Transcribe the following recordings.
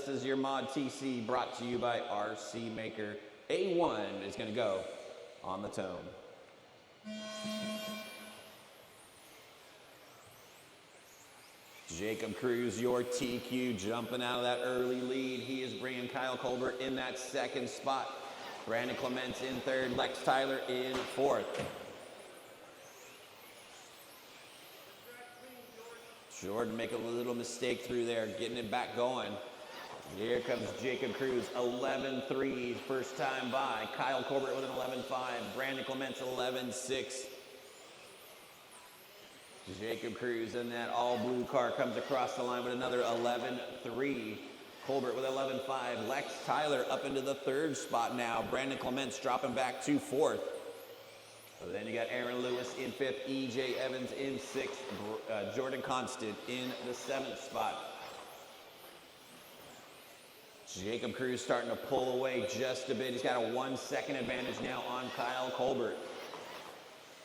This is your Mod TC brought to you by RC Maker. A1 is going to go on the tone. Jacob Cruz, your TQ, jumping out of that early lead. He is bringing Kyle Colbert in that second spot. Brandon Clements in third, Lex Tyler in fourth. Jordan make a little mistake through there, getting it back going. Here comes Jacob Cruz, 11.3, first time by. Kyle Colbert with an 11.5, Brandon Clements 11.6. Jacob Cruz in that all blue car comes across the line with another 11.3. Colbert with 11.5. Lex Tyler up into the third spot now. Brandon Clements dropping back to fourth. Then you got Aaron Lewis in fifth, EJ Evans in sixth, Jordan Constant in the seventh spot. Jacob Cruz starting to pull away just a bit. He's got a 1 second advantage now on Kyle Colbert.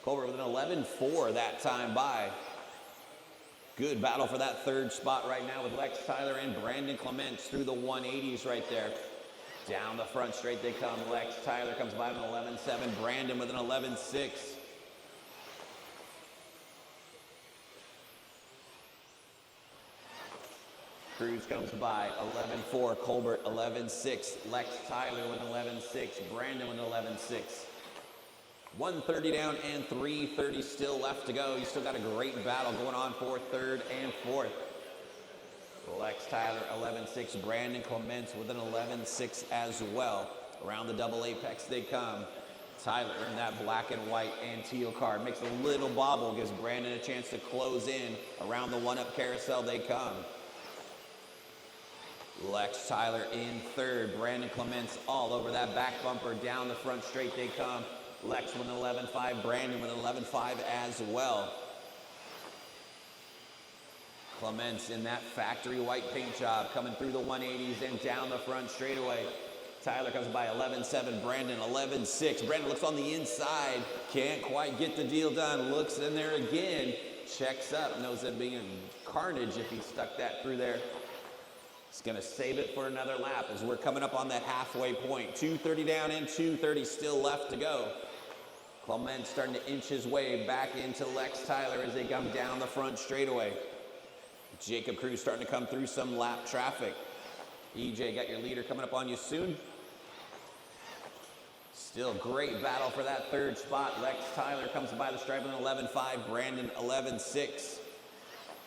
Colbert with an 11.4 that time by. Good battle for that third spot right now with Lex Tyler and Brandon Clements through the 180s right there. Down the front straight they come. Lex Tyler comes by with an 11.7. Brandon with an 11.6. Cruz comes by 11.4. Colbert 11.6. Lex Tyler with an 11.6. Brandon with an 11.6. 130 down and 330 still left to go. You still got a great battle going on for third and fourth. Lex Tyler 11.6, Brandon Clements with an 11.6 as well. Around the double apex they come. Tyler in that black and white and teal car makes a little bobble, gives Brandon a chance to close in. Around the one-up carousel they come. Lex Tyler in third, Brandon Clements all over that back bumper. Down the front straight they come. Lex with an 11.5, Brandon with an 11.5 as well. Clements in that factory white paint job coming through the 180s and down the front straightaway. Tyler comes by 11.7, Brandon 11.6. Brandon looks on the inside, can't quite get the deal done. Looks in there again, checks up, knows that being a carnage if he stuck that through there. He's gonna save it for another lap as we're coming up on that halfway point. 230 down and 230 still left to go. Clements starting to inch his way back into Lex Tyler as they come down the front straightaway. Jacob Cruz starting to come through some lap traffic. EJ got your leader coming up on you soon. Still great battle for that third spot. Lex Tyler comes by the stripe with an 11.5, Brandon 11.6.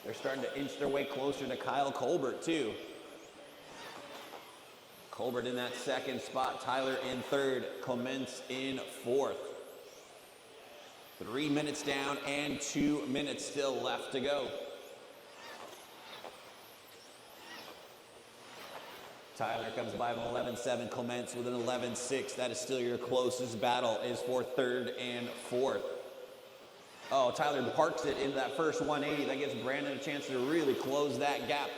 They're starting to inch their way closer to Kyle Colbert too. Colbert in that second spot, Tyler in third, Clements in fourth. 3 minutes down and 2 minutes still left to go. Tyler comes by with an 11.7, Clements with an 11.6. That is still your closest battle is for third and fourth. Oh, Tyler parks it into that first 180. That gives Brandon a chance to really close that gap.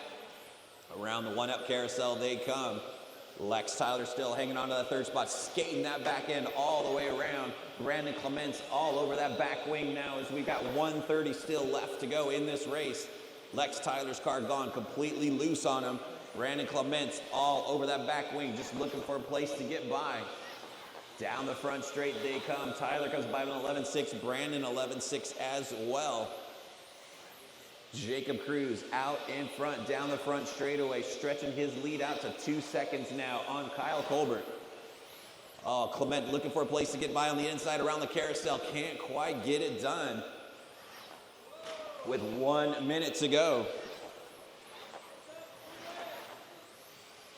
Around the one-up carousel they come. Lex Tyler still hanging on to that third spot, skating that back end all the way around. Brandon Clements all over that back wing now as we've got 130 still left to go in this race. Lex Tyler's car gone completely loose on him. Brandon Clements all over that back wing, just looking for a place to get by. Down the front straight they come. Tyler comes by with an 11.6, Brandon 11.6 as well. Jacob Cruz out in front, down the front straightaway, stretching his lead out to 2 seconds now on Kyle Colbert. Oh, Clement looking for a place to get by on the inside around the carousel. Can't quite get it done with 1 minute to go.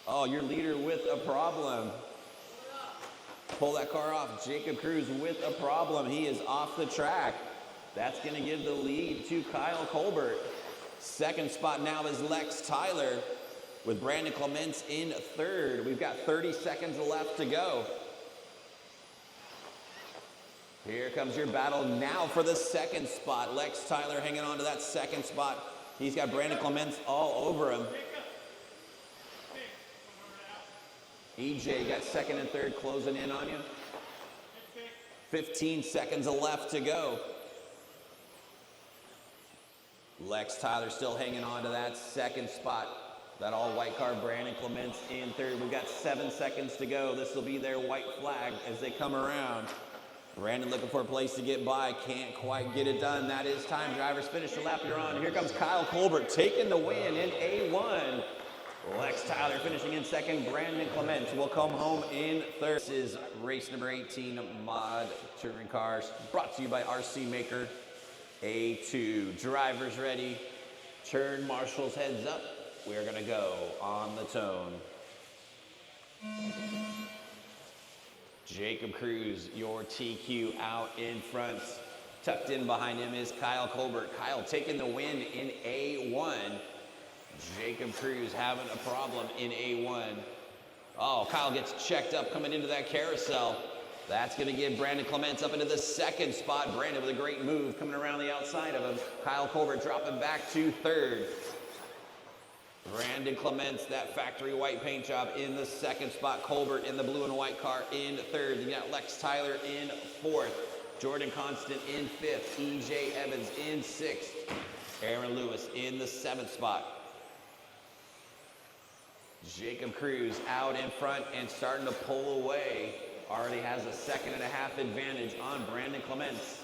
Oh, your leader with a problem. Pull that car off. Jacob Cruz with a problem. He is off the track. That's going to give the lead to Kyle Colbert. Second spot now is Lex Tyler with Brandon Clements in third. We've got 30 seconds left to go. Here comes your battle now for the second spot. Lex Tyler hanging on to that second spot. He's got Brandon Clements all over him. EJ got second and third closing in on you. 15 seconds left to go. Lex Tyler still hanging on to that second spot. That all white car, Brandon Clements in third. We've got 7 seconds to go. This will be their white flag as they come around. Brandon looking for a place to get by, can't quite get it done. That is time. Drivers finish the lap you're on. Here comes Kyle Colbert taking the win in A1. Lex Tyler finishing in second. Brandon Clements will come home in third. This is race number 18, Mod Touring Cars, brought to you by RC Maker. A2. Drivers ready. Turn marshals heads up. We're gonna go on the tone. Jacob Cruz, your TQ out in front. Tucked in behind him is Kyle Colbert. Kyle taking the win in A1. Jacob Cruz having a problem in A1. Oh, Kyle gets checked up coming into that carousel. That's going to get Brandon Clements up into the second spot. Brandon with a great move coming around the outside of him. Kyle Colbert dropping back to third. Brandon Clements, that factory white paint job in the second spot. Colbert in the blue and white car in third. You got Lex Tyler in fourth. Jordan Constant in fifth. EJ Evans in sixth. Aaron Lewis in the seventh spot. Jacob Cruz out in front and starting to pull away. Already has a 1.5 seconds advantage on Brandon Clements.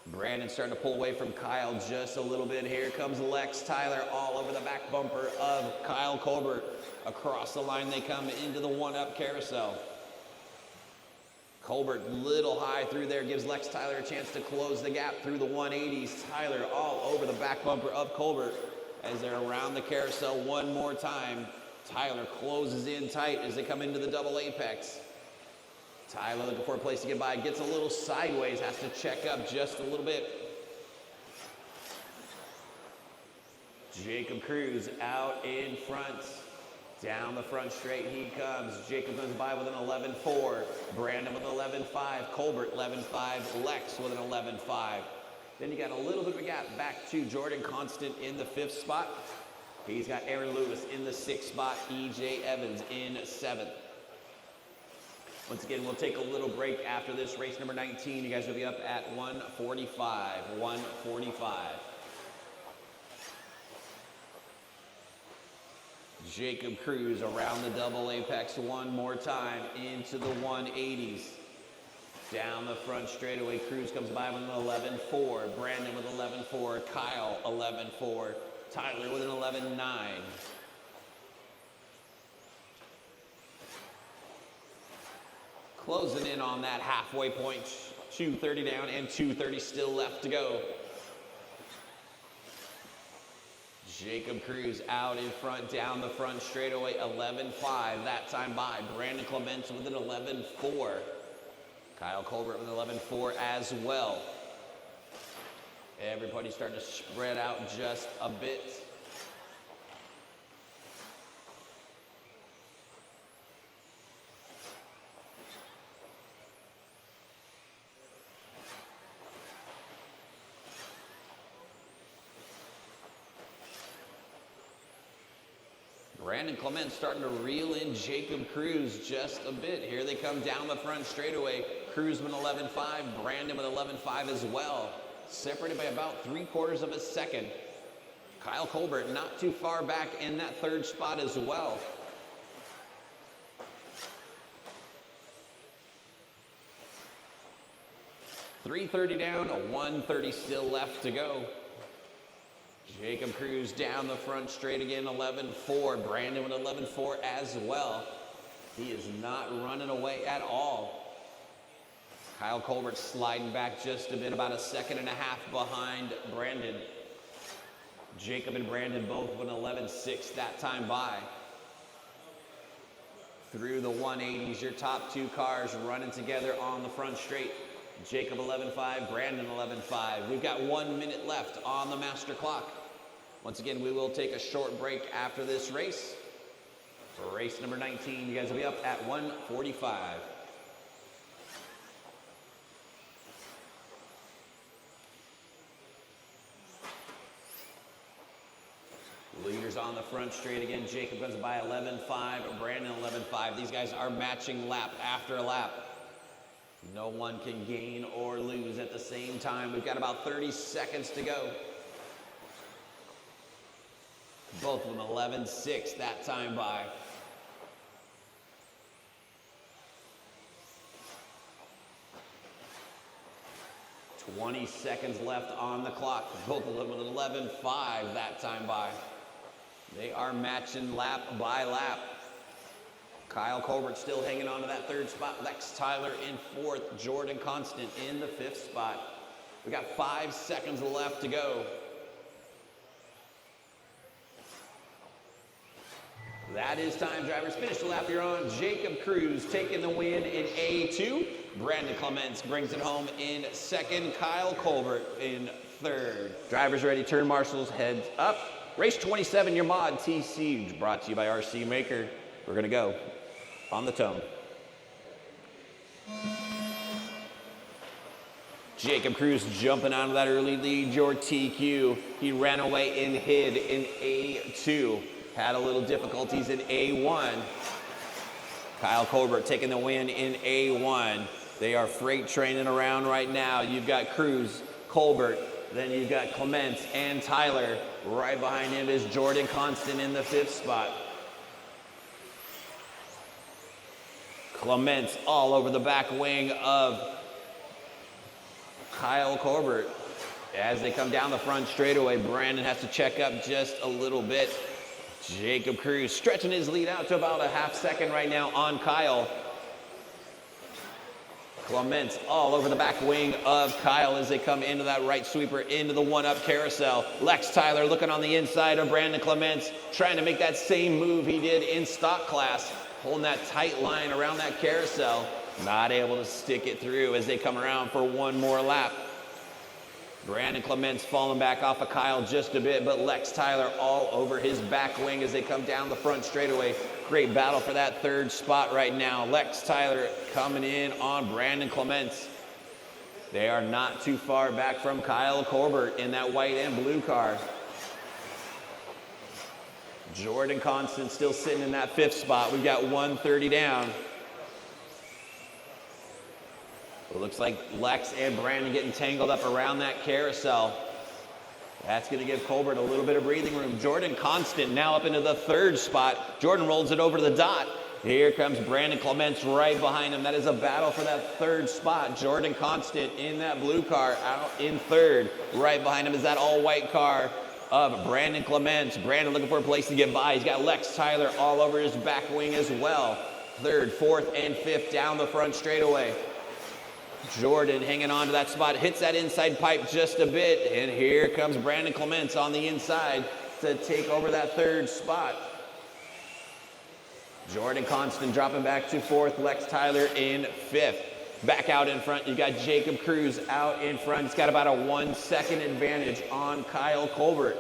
Brandon starting to pull away from Kyle just a little bit. Here comes Lex Tyler all over the back bumper of Kyle Colbert. Across the line they come into the one-up carousel. Colbert little high through there, gives Lex Tyler a chance to close the gap through the 180s. Tyler all over the back bumper of Colbert as they're around the carousel one more time. Tyler closes in tight as they come into the double apex. Tyler looking for a place to get by, gets a little sideways, has to check up just a little bit. Jacob Cruz out in front. Down the front straight he comes. Jacob comes by with an 11.4. Brandon with an 11.5. Colbert 11.5. Lex with an 11.5. Then you got a little bit of a gap back to Jordan Constant in the fifth spot. He's got Aaron Lewis in the sixth spot. EJ Evans in seventh. Once again, we'll take a little break after this race number 19. You guys will be up at 1:45. 1:45. Jacob Cruz around the double apex one more time into the 180s. Down the front straightaway, Cruz comes by with an 11.4. Brandon with 11.4. Kyle 11.4. Tyler with an 11.9. Closing in on that halfway point. 2:30 down and 2:30 still left to go. Jacob Cruz out in front, down the front straightaway, 11.5 that time by. Brandon Clements with an 11.4. Kyle Colbert with an 11.4 as well. Everybody's starting to spread out just a bit. Brandon Clements starting to reel in Jacob Cruz just a bit. Here they come down the front straightaway. Cruz with an 11.5, Brandon with 11.5 as well. Separated by about 3/4 of a second. Kyle Colbert not too far back in that third spot as well. .330 down, a 1:30 still left to go. Jacob Cruz down the front straight again, 11.4. Brandon with 11.4 as well. He is not running away at all. Kyle Colbert sliding back just a bit, about a 1.5 seconds behind Brandon. Jacob and Brandon both with an 11.6 that time by. Through the 180s, your top two cars running together on the front straight. Jacob 11.5, Brandon 11.5. We've got 1 minute left on the master clock. Once again, we will take a short break after this race. For race number 19, you guys will be up at 1:45. Leaders on the front straight again. Jacob comes by 11.5, Brandon 11.5. These guys are matching lap after lap. No one can gain or lose at the same time. We've got about 30 seconds to go. Both of them 11-6 that time by. 20 seconds left on the clock. Both of them with 11-5 that time by. They are matching lap by lap. Kyle Colbert still hanging on to that third spot. Lex Tyler in fourth. Jordan Constant in the fifth spot. We got 5 seconds left to go. That is time, drivers. Finish the lap you're on. Jacob Cruz taking the win in A2. Brandon Clements brings it home in second. Kyle Colbert in third. Drivers ready, turn marshals, heads up. Race 27, your mod TC, brought to you by RC Maker. We're gonna go on the tone. Jacob Cruz jumping out of that early lead, your TQ. He ran away and hid in A2. Had a little difficulties in A1. Kyle Colbert taking the win in A1. They are freight training around right now. You've got Cruz, Colbert, then you've got Clements and Tyler. Right behind him is Jordan Constant in the fifth spot. Clements all over the back wing of Kyle Colbert. As they come down the front straightaway, Brandon has to check up just a little bit. Jacob Cruz stretching his lead out to about a half second right now on Kyle. Clements all over the back wing of Kyle as they come into that right sweeper into the one-up carousel. Lex Tyler looking on the inside of Brandon Clements, trying to make that same move he did in stock class, holding that tight line around that carousel. Not able to stick it through as they come around for one more lap. Brandon Clements falling back off of Kyle just a bit, but Lex Tyler all over his back wing as they come down the front straightaway. Great battle for that third spot right now. Lex Tyler coming in on Brandon Clements. They are not too far back from Kyle Colbert in that white and blue car. Jordan Constant still sitting in that fifth spot. We've got 130 down. It looks like Lex and Brandon getting tangled up around that carousel. That's going to give Colbert a little bit of breathing room. Jordan Constant now up into the third spot. Jordan rolls it over to the dot. Here comes Brandon Clements right behind him. That is a battle for that third spot. Jordan Constant in that blue car out in third. Right behind him is that all-white car of Brandon Clements. Brandon looking for a place to get by. He's got Lex Tyler all over his back wing as well. Third, fourth, and fifth down the front straightaway. Jordan hanging on to that spot, hits that inside pipe just a bit, and here comes Brandon Clements on the inside to take over that third spot. Jordan Constant dropping back to fourth, Lex Tyler in fifth. Back out in front, you got Jacob Cruz out in front. He's got about a 1 second advantage on Kyle Colbert.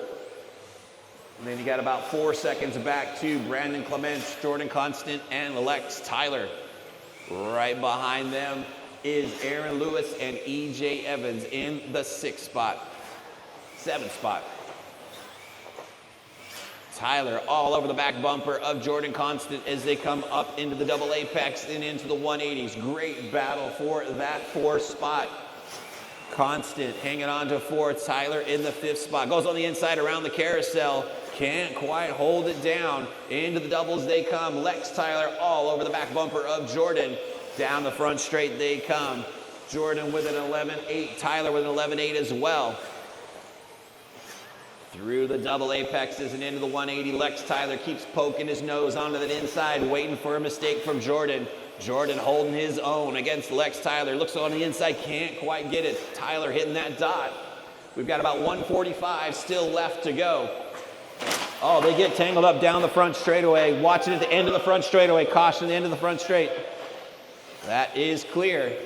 And then you got about 4 seconds back to Brandon Clements, Jordan Constant, and Lex Tyler. Right behind them is Aaron Lewis and E.J. Evans in the seventh spot. Tyler all over the back bumper of Jordan Constant as they come up into the double apex and into the 180s. Great battle for that fourth spot. Constant hanging on to fourth. Tyler in the fifth spot. Goes on the inside around the carousel. Can't quite hold it down. Into the doubles they come. Lex Tyler all over the back bumper of Jordan. Down the front straight they come. Jordan with an 11.8, Tyler with an 11.8 as well. Through the double apexes and into the 180, Lex Tyler keeps poking his nose onto that inside, waiting for a mistake from Jordan. Jordan holding his own against Lex Tyler. Looks on the inside, can't quite get it. Tyler hitting that dot. We've got about 145 still left to go. Oh, they get tangled up down the front straightaway. Watching at the end of the front straightaway. Caution, the end of the front straight. That is clear.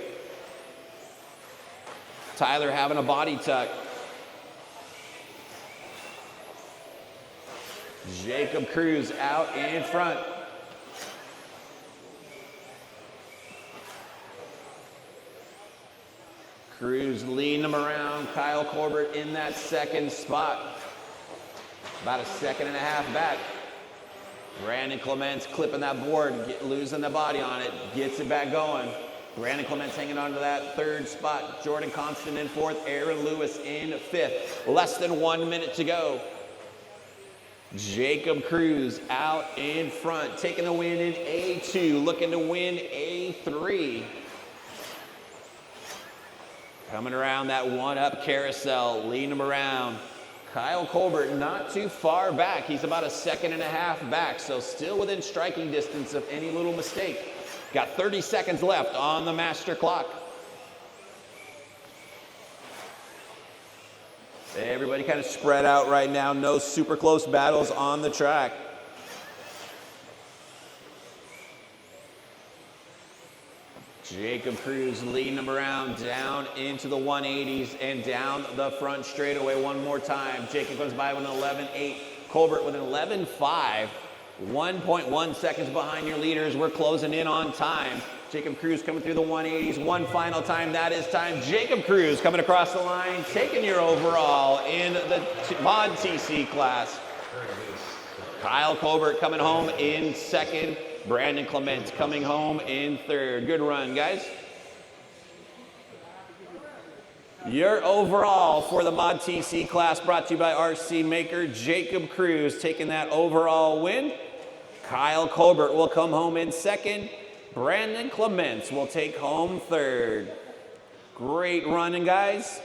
Tyler having a body tuck. Jacob Cruz out in front. Cruz leading them around. Kyle Colbert in that second spot. About a second and a half back. Brandon Clements clipping that board, losing the body on it, gets it back going. Brandon Clements hanging on to that third spot. Jordan Constant in fourth, Aaron Lewis in fifth. Less than 1 minute to go. Jacob Cruz out in front, taking the win in A2, looking to win A3. Coming around that one-up carousel, leading him around. Kyle Colbert not too far back. He's about a second and a half back, so still within striking distance of any little mistake. Got 30 seconds left on the master clock. Everybody kind of spread out right now. No super close battles on the track. Jacob Cruz leading him around down into the 180s and down the front straightaway one more time. Jacob comes by with an 11.8. Colbert with an 11.5. 1.1 seconds behind your leaders. We're closing in on time. Jacob Cruz coming through the 180s one final time. That is time. Jacob Cruz coming across the line, taking your overall in the Mod TC class. Kyle Colbert coming home in second. Brandon Clement coming home in third. Good run, guys. Your overall for the Mod TC class brought to you by RC Maker. Jacob Cruz taking that overall win. Kyle Colbert will come home in second. Brandon Clements will take home third. Great running, guys.